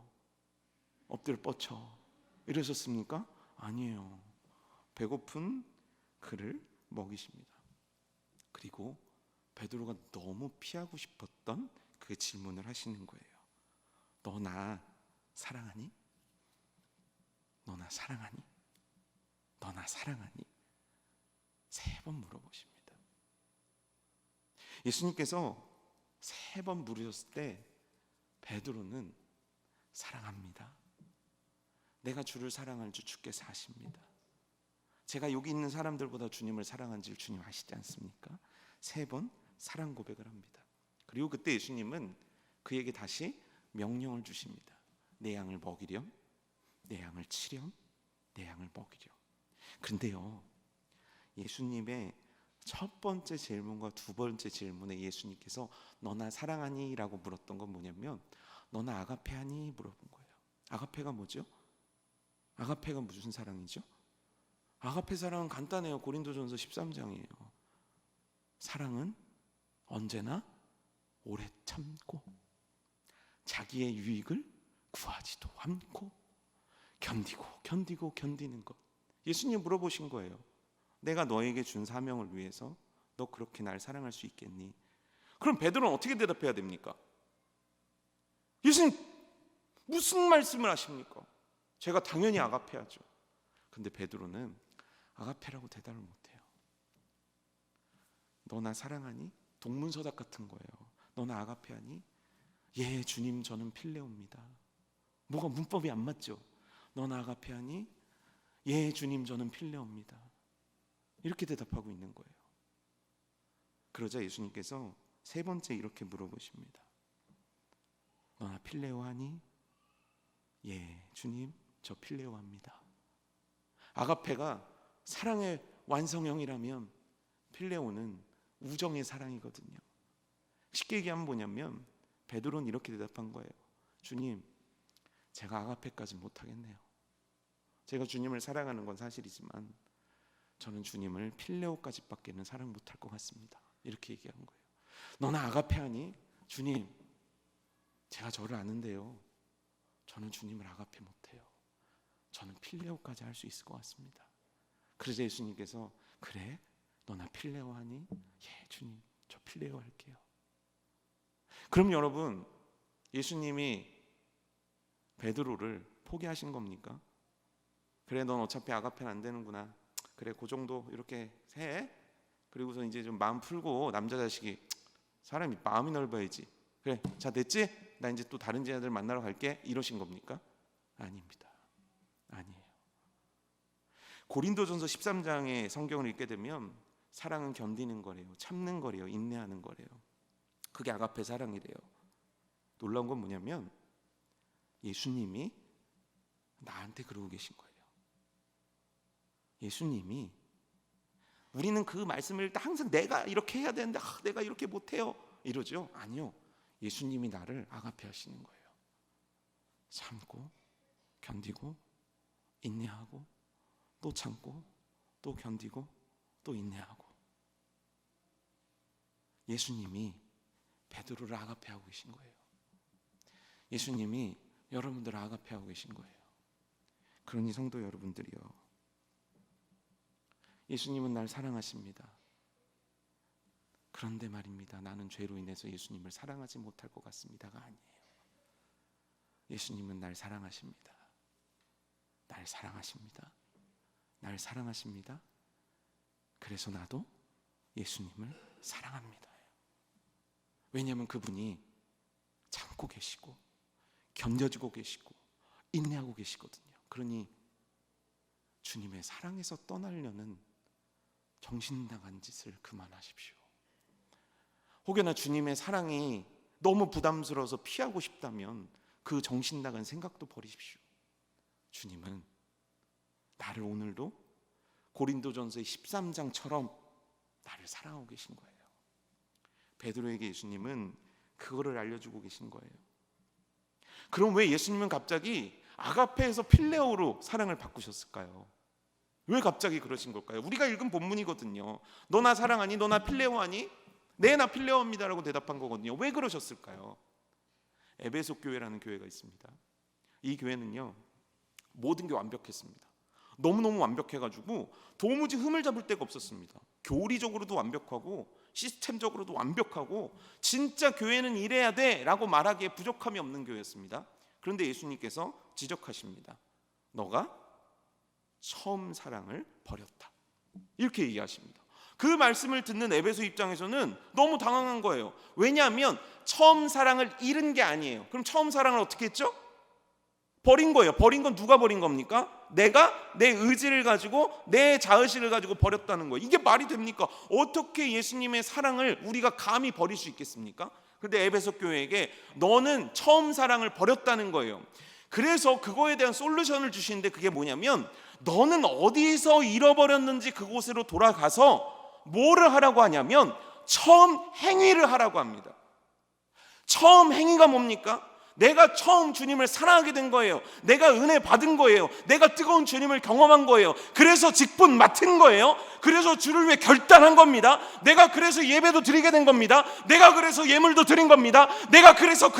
엎드려 뻗쳐 이러셨습니까? 아니에요. 배고픈 그를 먹이십니다. 그리고 베드로가 너무 피하고 싶었던 그 질문을 하시는 거예요. 너 나 사랑하니? 너 나 사랑하니? 너 나 사랑하니? 3번 물어보십니다. 예수님께서 3번 물으셨을 때 베드로는 사랑합니다. 내가 주를 사랑할 줄 주께서 아십니다. 제가 여기 있는 사람들보다 주님을 사랑한 줄 주님 아시지 않습니까? 3번 사랑 고백을 합니다. 그리고 그때 예수님은 그에게 다시 명령을 주십니다. 내 양을 먹이렴, 내 양을 치렴, 내 양을 먹이렴. 그런데요, 예수님의 첫 번째 질문과 두 번째 질문에 예수님께서 너나 사랑하니? 라고 물었던 건 뭐냐면 너나 아가페하니? 물어본 거예요. 아가페가 뭐죠? 아가페가 무슨 사랑이죠? 아가페 사랑은 간단해요. 고린도전서 13장이에요. 사랑은 언제나 오래 참고 자기의 유익을 구하지도 않고 견디는 것. 예수님 물어보신 거예요. 내가 너에게 준 사명을 위해서 너 그렇게 날 사랑할 수 있겠니? 그럼 베드로는 어떻게 대답해야 됩니까? 예수님 무슨 말씀을 하십니까? 제가 당연히 아가페하죠. 근데 베드로는 아가페라고 대답을 못해요. 너 나 사랑하니? 동문서답 같은 거예요. 너 나 아가페하니? 예, 주님, 저는 필레오입니다. 뭐가 문법이 안 맞죠? 너 나 아가페하니? 예, 주님, 저는 필레오입니다. 이렇게 대답하고 있는 거예요. 그러자 예수님께서 세 번째 이렇게 물어보십니다. 너 나 필레오하니? 예, 주님, 저 필레오합니다. 아가페가 사랑의 완성형이라면 필레오는 우정의 사랑이거든요. 쉽게 얘기하면 뭐냐면 베드로는 이렇게 대답한 거예요. 주님, 제가 아가페까지 못하겠네요. 제가 주님을 사랑하는 건 사실이지만 저는 주님을 필레오까지밖에는 사랑 못할 것 같습니다. 이렇게 얘기한 거예요. 너나 아가페하니? 주님, 제가 저를 아는데요, 저는 주님을 아가페 못해요. 저는 필레오까지 할 수 있을 것 같습니다. 그러자 예수님께서 그래? 너나 필레오 하니? 예, 주님, 저 필레오 할게요. 그럼 여러분, 예수님이 베드로를 포기하신 겁니까? 그래, 넌 어차피 아가페는 안 되는구나. 그래, 그 정도 이렇게 해. 그리고서 이제 좀 마음 풀고, 남자 자식이 사람이 마음이 넓어야지. 그래, 자 됐지? 나 이제 또 다른 제자들 만나러 갈게. 이러신 겁니까? 아닙니다. 아니에요. 고린도전서 13장의 성경을 읽게 되면 사랑은 견디는 거래요. 참는 거래요. 인내하는 거래요. 그게 아가페 사랑이래요. 놀라운 건 뭐냐면 예수님이 나한테 그러고 계신 거예요. 예수님이, 우리는 그 말씀을 항상 내가 이렇게 해야 되는데 내가 이렇게 못해요 이러죠. 아니요, 예수님이 나를 아가페 하시는 거예요. 참고 견디고 인내하고 또 참고 또 견디고 또 인내하고. 예수님이 베드로를 아가페하고 계신 거예요. 예수님이 여러분들을 아가페하고 계신 거예요. 그러니 성도 여러분들이요, 예수님은 날 사랑하십니다. 그런데 말입니다, 나는 죄로 인해서 예수님을 사랑하지 못할 것 같습니다가 아니에요. 예수님은 날 사랑하십니다. 날 사랑하십니다. 날 사랑하십니다. 그래서 나도 예수님을 사랑합니다. 왜냐하면 그분이 참고 계시고 견뎌주고 계시고 인내하고 계시거든요. 그러니 주님의 사랑에서 떠나려는 정신나간 짓을 그만하십시오. 혹여나 주님의 사랑이 너무 부담스러워서 피하고 싶다면 그 정신나간 생각도 버리십시오. 주님은 나를 오늘도 고린도전서의 13장처럼 나를 사랑하고 계신 거예요. 베드로에게 예수님은 그거를 알려주고 계신 거예요. 그럼 왜 예수님은 갑자기 아가페에서 필레오로 사랑을 바꾸셨을까요? 왜 갑자기 그러신 걸까요? 우리가 읽은 본문이거든요. 너 나 사랑하니? 너 나 필레오하니? 네, 나 필레오입니다라고 대답한 거거든요. 왜 그러셨을까요? 에베소 교회라는 교회가 있습니다. 이 교회는요, 모든 게 완벽했습니다. 너무너무 완벽해가지고 도무지 흠을 잡을 데가 없었습니다. 교리적으로도 완벽하고 시스템적으로도 완벽하고 진짜 교회는 이래야 돼 라고 말하기에 부족함이 없는 교회였습니다. 그런데 예수님께서 지적하십니다. 너가 처음 사랑을 버렸다, 이렇게 얘기하십니다. 그 말씀을 듣는 에베소 입장에서는 너무 당황한 거예요. 왜냐하면 처음 사랑을 잃은 게 아니에요. 그럼 처음 사랑을 어떻게 했죠? 버린 거예요. 버린 건 누가 버린 겁니까? 내가 내 의지를 가지고 내 자의식을 가지고 버렸다는 거예요. 이게 말이 됩니까? 어떻게 예수님의 사랑을 우리가 감히 버릴 수 있겠습니까? 근데 에베소 교회에게 너는 처음 사랑을 버렸다는 거예요. 그래서 그거에 대한 솔루션을 주시는데 그게 뭐냐면 너는 어디서 잃어버렸는지 그곳으로 돌아가서 뭐를 하라고 하냐면 처음 행위를 하라고 합니다. 처음 행위가 뭡니까? 내가 처음 주님을 사랑하게 된 거예요. 내가 은혜 받은 거예요. 내가 뜨거운 주님을 경험한 거예요. 그래서 직분 맡은 거예요. 그래서 주를 위해 결단한 겁니다. 내가 그래서 예배도 드리게 된 겁니다. 내가 그래서 예물도 드린 겁니다. 내가 그래서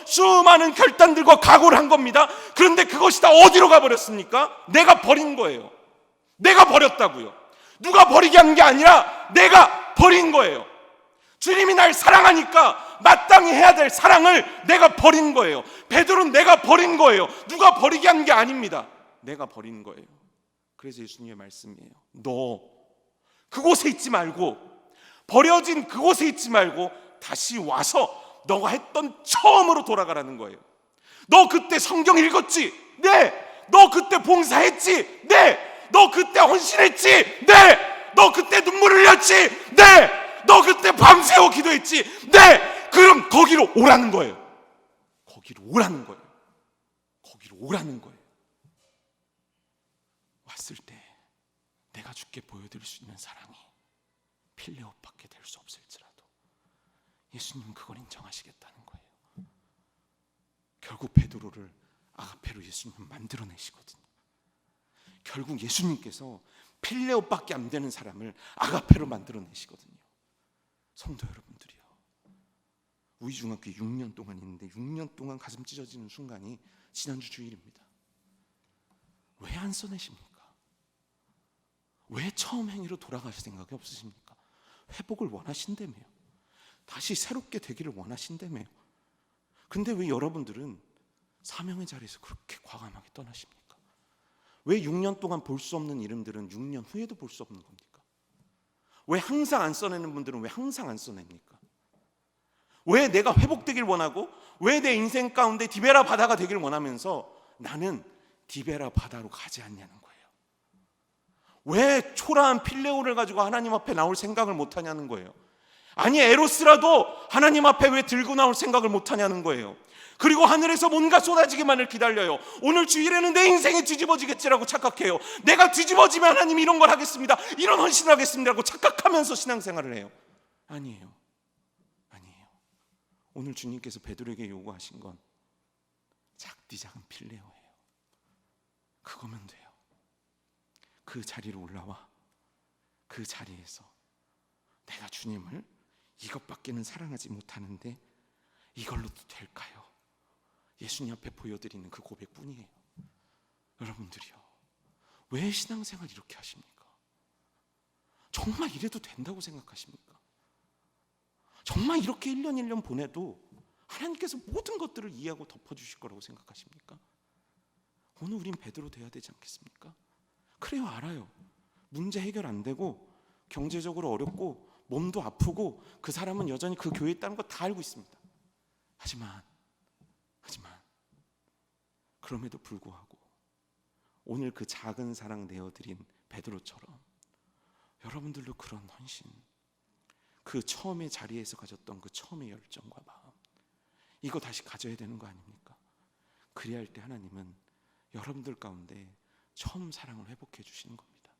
수많은 결단들과 각오를 한 겁니다. 그런데 그것이 다 어디로 가버렸습니까? 내가 버린 거예요. 내가 버렸다고요. 누가 버리게 한 게 아니라 내가 버린 거예요. 주님이 날 사랑하니까 마땅히 해야 될 사랑을 내가 버린 거예요. 베드로는 내가 버린 거예요. 누가 버리게 한 게 아닙니다. 내가 버린 거예요. 그래서 예수님의 말씀이에요. 너 그곳에 있지 말고, 버려진 그곳에 있지 말고 다시 와서 너가 했던 처음으로 돌아가라는 거예요. 너 그때 성경 읽었지? 네. 너 그때 봉사했지? 네. 너 그때 헌신했지? 네. 너 그때 눈물 흘렸지? 네. 너 그때 밤새워 기도했지? 네! 그럼 거기로 오라는 거예요. 거기로 오라는 거예요. 거기로 오라는 거예요. 왔을 때 내가 주께 보여드릴 수 있는 사랑이 필레오밖에 될 수 없을지라도 예수님은 그걸 인정하시겠다는 거예요. 결국 베드로를 아가페로 예수님은 만들어내시거든요. 결국 예수님께서 필레오밖에 안 되는 사람을 아가페로 만들어내시거든요. 성도 여러분들이요, 우리 중학교에 6년 동안 있는데 6년 동안 가슴 찢어지는 순간이 지난주 주일입니다. 왜 안 써내십니까? 왜 처음 행위로 돌아가실 생각이 없으십니까? 회복을 원하신다며요. 다시 새롭게 되기를 원하신다며요. 근데 왜 여러분들은 사명의 자리에서 그렇게 과감하게 떠나십니까? 왜 6년 동안 볼 수 없는 이름들은 6년 후에도 볼 수 없는 겁니까? 왜 항상 안 써내는 분들은 왜 항상 안 써냅니까? 왜 내가 회복되길 원하고, 왜 내 인생 가운데 디베라 바다가 되길 원하면서 나는 디베라 바다로 가지 않냐는 거예요. 왜 초라한 필레오를 가지고 하나님 앞에 나올 생각을 못하냐는 거예요. 아니 에로스라도 하나님 앞에 왜 들고 나올 생각을 못하냐는 거예요. 그리고 하늘에서 뭔가 쏟아지기만을 기다려요. 오늘 주일에는 내 인생이 뒤집어지겠지라고 착각해요. 내가 뒤집어지면 하나님이 이런 걸 하겠습니다, 이런 헌신을 하겠습니다라고 착각하면서 신앙생활을 해요. 아니에요. 오늘 주님께서 베드로에게 요구하신 건 작디 작은 필레오예요. 그거면 돼요. 그 자리로 올라와 그 자리에서 내가 주님을 이것밖에는 사랑하지 못하는데 이걸로도 될까요? 예수님 앞에 보여드리는 그 고백뿐이에요. 여러분들이요, 왜 신앙생활 이렇게 하십니까? 정말 이래도 된다고 생각하십니까? 정말 이렇게 1년 1년 보내도 하나님께서 모든 것들을 이해하고 덮어주실 거라고 생각하십니까? 오늘 우린 베드로 돼야 되지 않겠습니까? 그래요, 알아요. 문제 해결 안 되고 경제적으로 어렵고 몸도 아프고 그 사람은 여전히 그 교회에 있다는 거 다 알고 있습니다. 하지만 그럼에도 불구하고 오늘 그 작은 사랑 내어드린 베드로처럼 여러분들도 그런 헌신, 그 처음의 자리에서 가졌던 그 처음의 열정과 마음, 이거 다시 가져야 되는 거 아닙니까? 그래야 할 때 하나님은 여러분들 가운데 처음 사랑을 회복해 주시는 겁니다.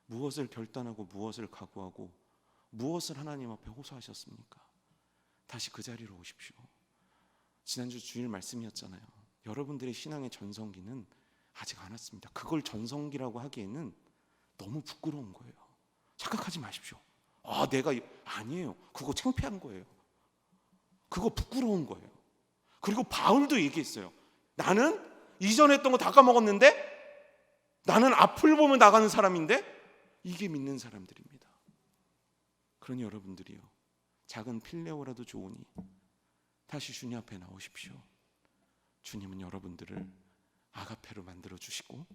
무엇을 결단하고 무엇을 각오하고 무엇을 하나님 앞에 호소하셨습니까? 다시 그 자리로 오십시오. 지난주 주일 말씀이었잖아요. 여러분들의 신앙의 전성기는 아직 안 왔습니다. 그걸 전성기라고 하기에는 너무 부끄러운 거예요. 착각하지 마십시오. 아니에요. 그거 창피한 거예요. 그거 부끄러운 거예요. 그리고 바울도 얘기했어요. 나는 이전에 했던 거 다 까먹었는데 나는 앞을 보면 나가는 사람인데 이게 믿는 사람들입니다. 그러니 여러분들이요, 작은 필레오라도 좋으니 다시 주님 앞에 나오십시오. 주님은 여러분들을 아가페로 만들어 주시고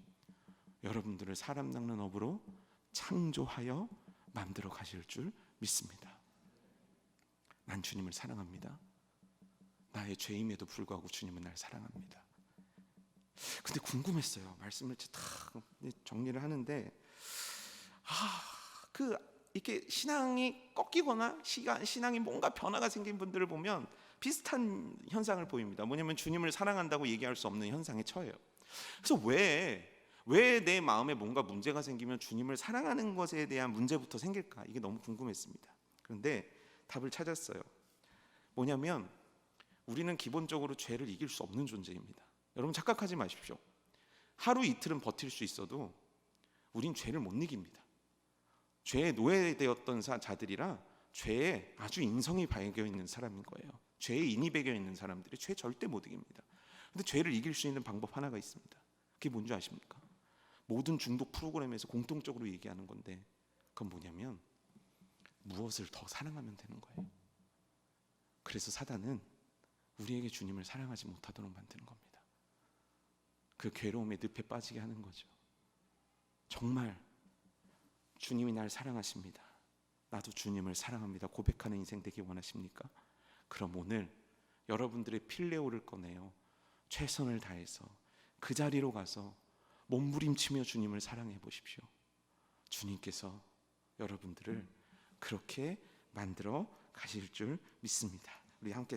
여러분들을 사람 낚는 업으로 창조하여 만들어 가실 줄 믿습니다. 난 주님을 사랑합니다. 나의 죄임에도 불구하고 주님은 날 사랑합니다. 근데 궁금했어요. 말씀을 다 정리를 하는데 그 이렇게 신앙이 꺾이거나 신앙이 뭔가 변화가 생긴 분들을 보면 비슷한 현상을 보입니다. 뭐냐면 주님을 사랑한다고 얘기할 수 없는 현상에 처해요. 그래서 왜 내 마음에 뭔가 문제가 생기면 주님을 사랑하는 것에 대한 문제부터 생길까? 이게 너무 궁금했습니다. 그런데 답을 찾았어요. 뭐냐면 우리는 기본적으로 죄를 이길 수 없는 존재입니다. 여러분 착각하지 마십시오. 하루 이틀은 버틸 수 있어도 우린 죄를 못 이깁니다. 죄에 노예되었던 자들이라 죄에 아주 인성이 박여 있는 사람인 거예요. 죄에 인이 배겨 있는 사람들이 죄 절대 못 이깁니다. 근데 죄를 이길 수 있는 방법 하나가 있습니다. 그게 뭔지 아십니까? 모든 중독 프로그램에서 공통적으로 얘기하는 건데 그건 뭐냐면 무엇을 더 사랑하면 되는 거예요. 그래서 사단은 우리에게 주님을 사랑하지 못하도록 만드는 겁니다. 그 괴로움의 늪에 빠지게 하는 거죠. 정말 주님이 날 사랑하십니다. 나도 주님을 사랑합니다. 고백하는 인생 되기 원하십니까? 그럼 오늘 여러분들의 필레오를 꺼내요. 최선을 다해서 그 자리로 가서 몸부림치며 주님을 사랑해 보십시오. 주님께서 여러분들을 그렇게 만들어 가실 줄 믿습니다. 우리 함께